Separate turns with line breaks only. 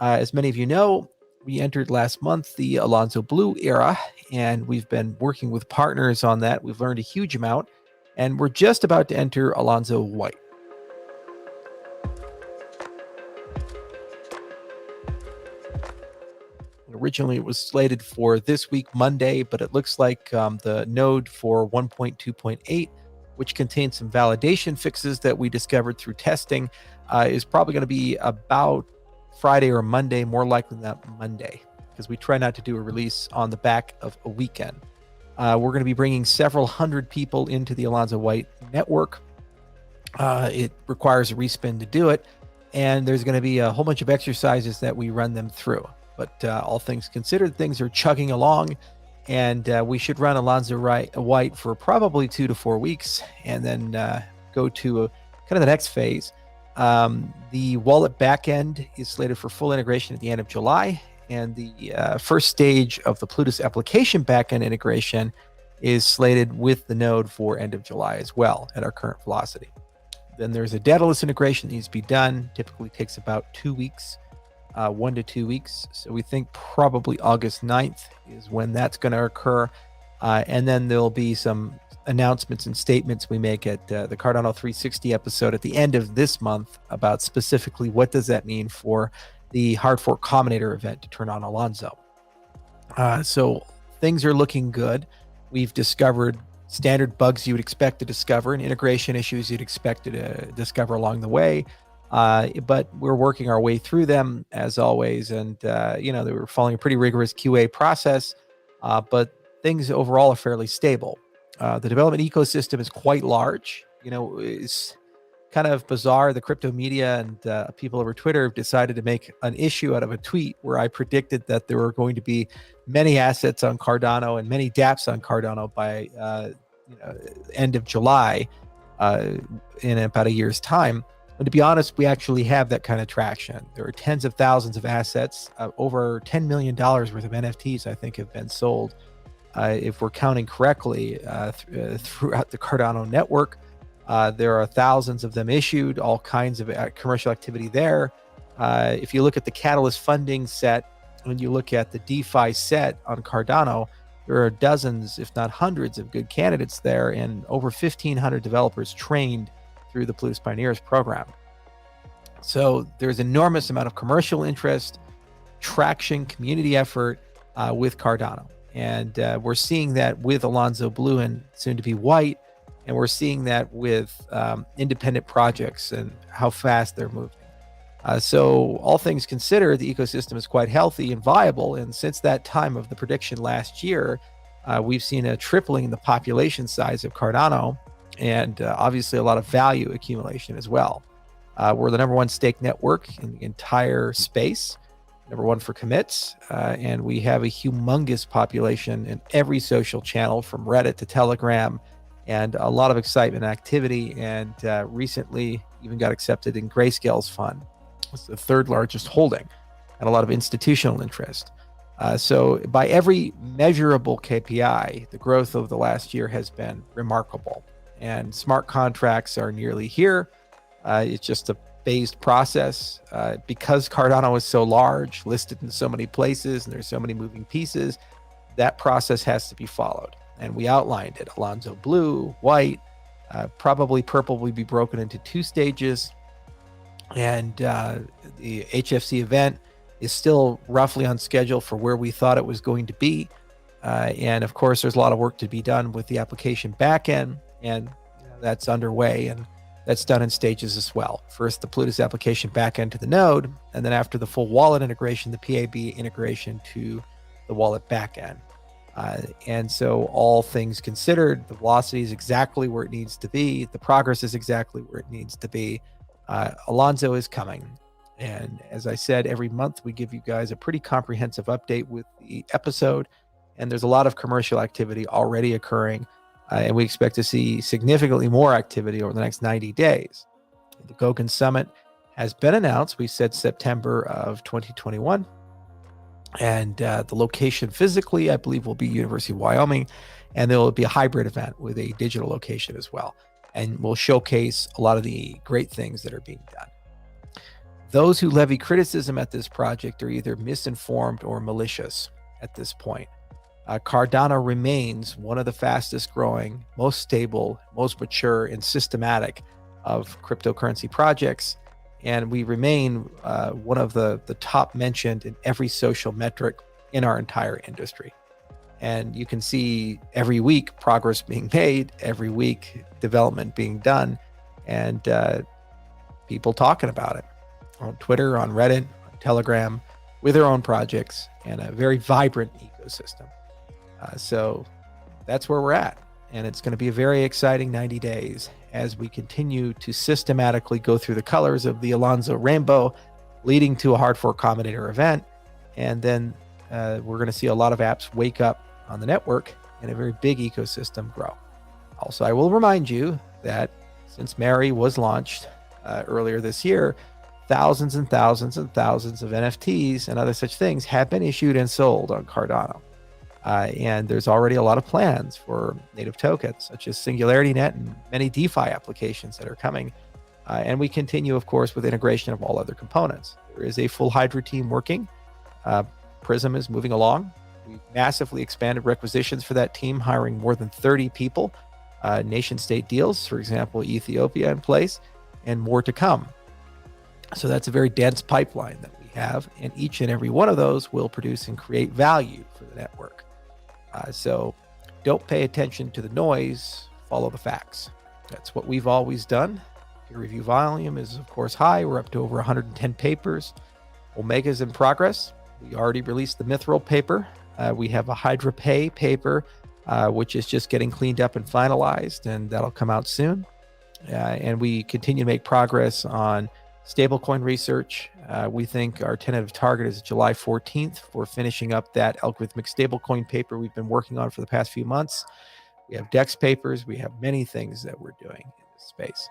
As many of you know, we entered last month the Alonzo Blue era, and we've been working with partners on that. We've learned a huge amount, and we're just about to enter Alonzo White. Originally, it was slated for this week, Monday, but it looks like the node for 1.2.8, which contains some validation fixes that we discovered through testing, is probably going to be about Friday or Monday, more likely than that Monday, because we try not to do a release on the back of a weekend. We're going to be bringing several hundred people into the Alonzo White network. It requires a respin to do it, and there's going to be a whole bunch of exercises that we run them through. But all things considered, things are chugging along, and we should run Alonzo White for probably 2 to 4 weeks, and then go to kind of the next phase. The wallet backend is slated for full integration at the end of July, and the first stage of the Plutus application backend integration is slated with the node for end of July as well at our current velocity. Then there's a Daedalus integration that needs to be done. Typically takes about 2 weeks. 1 to 2 weeks. So we think probably August 9th is when that's going to occur. And then there'll be some announcements and statements we make at the Cardano 360 episode at the end of this month about specifically what does that mean for the Hard Fork Combinator event to turn on Alonzo. So things are looking good. We've discovered standard bugs you would expect to discover and integration issues you'd expect to discover along the way. But we're working our way through them as always. And, they were following a pretty rigorous QA process, but things overall are fairly stable. The development ecosystem is quite large. It's kind of bizarre. The crypto media and people over Twitter have decided to make an issue out of a tweet where I predicted that there were going to be many assets on Cardano and many dApps on Cardano by end of July in about a year's time. And to be honest, we actually have that kind of traction. There are tens of thousands of assets, over $10 million worth of NFTs, I think, have been sold. If we're counting correctly, throughout the Cardano network, there are thousands of them issued, all kinds of commercial activity there. If you look at the Catalyst funding set, when you look at the DeFi set on Cardano, there are dozens, if not hundreds, of good candidates there, and over 1,500 developers trained through the Plutus Pioneers program. So there's enormous amount of commercial interest, traction, community effort with Cardano. And we're seeing that with Alonzo Blue and soon to be White. And we're seeing that with independent projects and how fast they're moving. So all things considered, the ecosystem is quite healthy and viable. And since that time of the prediction last year, we've seen a tripling in the population size of Cardano, and obviously a lot of value accumulation as well. We're the #1 stake network in the entire space, #1 for commits, and we have a humongous population in every social channel from Reddit to Telegram, and a lot of excitement and activity, and recently even got accepted in Grayscale's fund. It's the 3rd largest holding, and a lot of institutional interest. So by every measurable KPI, the growth of the last year has been remarkable. And smart contracts are nearly here. It's just a phased process. Because Cardano is so large, listed in so many places, and there's so many moving pieces, that process has to be followed. And we outlined it. Alonzo Blue, White, probably Purple will be broken into 2 stages. And the HFC event is still roughly on schedule for where we thought it was going to be. And of course, there's a lot of work to be done with the application backend, and that's underway, and that's done in stages as well. First, the Plutus application backend to the node, and then after the full wallet integration, the PAB integration to the wallet backend. And so all things considered, the velocity is exactly where it needs to be. The progress is exactly where it needs to be. Alonzo is coming. And as I said, every month we give you guys a pretty comprehensive update with the episode. And there's a lot of commercial activity already occurring. And we expect to see significantly more activity over the next 90 days. The Goguen Summit has been announced. We said September of 2021. And the location physically, I believe, will be University of Wyoming. And there will be a hybrid event with a digital location as well. And we'll showcase a lot of the great things that are being done. Those who levy criticism at this project are either misinformed or malicious at this point. Cardano remains one of the fastest growing, most stable, most mature, and systematic of cryptocurrency projects. And we remain one of the top mentioned in every social metric in our entire industry. And you can see every week progress being made, every week development being done, and people talking about it on Twitter, on Reddit, on Telegram, with their own projects, and a very vibrant ecosystem. So that's where we're at. And it's going to be a very exciting 90 days as we continue to systematically go through the colors of the Alonzo rainbow, leading to a hard fork combinator event. And then we're going to see a lot of apps wake up on the network and a very big ecosystem grow. Also, I will remind you that since Mary was launched earlier this year, thousands and thousands and thousands of NFTs and other such things have been issued and sold on Cardano. And there's already a lot of plans for native tokens, such as SingularityNet and many DeFi applications that are coming. And we continue, of course, with integration of all other components. There is a full Hydra team working. Prism is moving along. We've massively expanded requisitions for that team, hiring more than 30 people, nation-state deals, for example, Ethiopia in place, and more to come. So that's a very dense pipeline that we have, and each and every one of those will produce and create value for the network. So don't pay attention to the noise, follow the facts. That's what we've always done. Peer review volume is, of course, high. We're up to over 110 papers. Omega's in progress. We already released the Mithril paper. We have a Hydra Pay paper, which is just getting cleaned up and finalized, and that'll come out soon. And we continue to make progress on stablecoin research. We think our tentative target is July 14th for finishing up that algorithmic stablecoin paper we've been working on for the past few months. We have DEX papers. We have many things that we're doing in this space.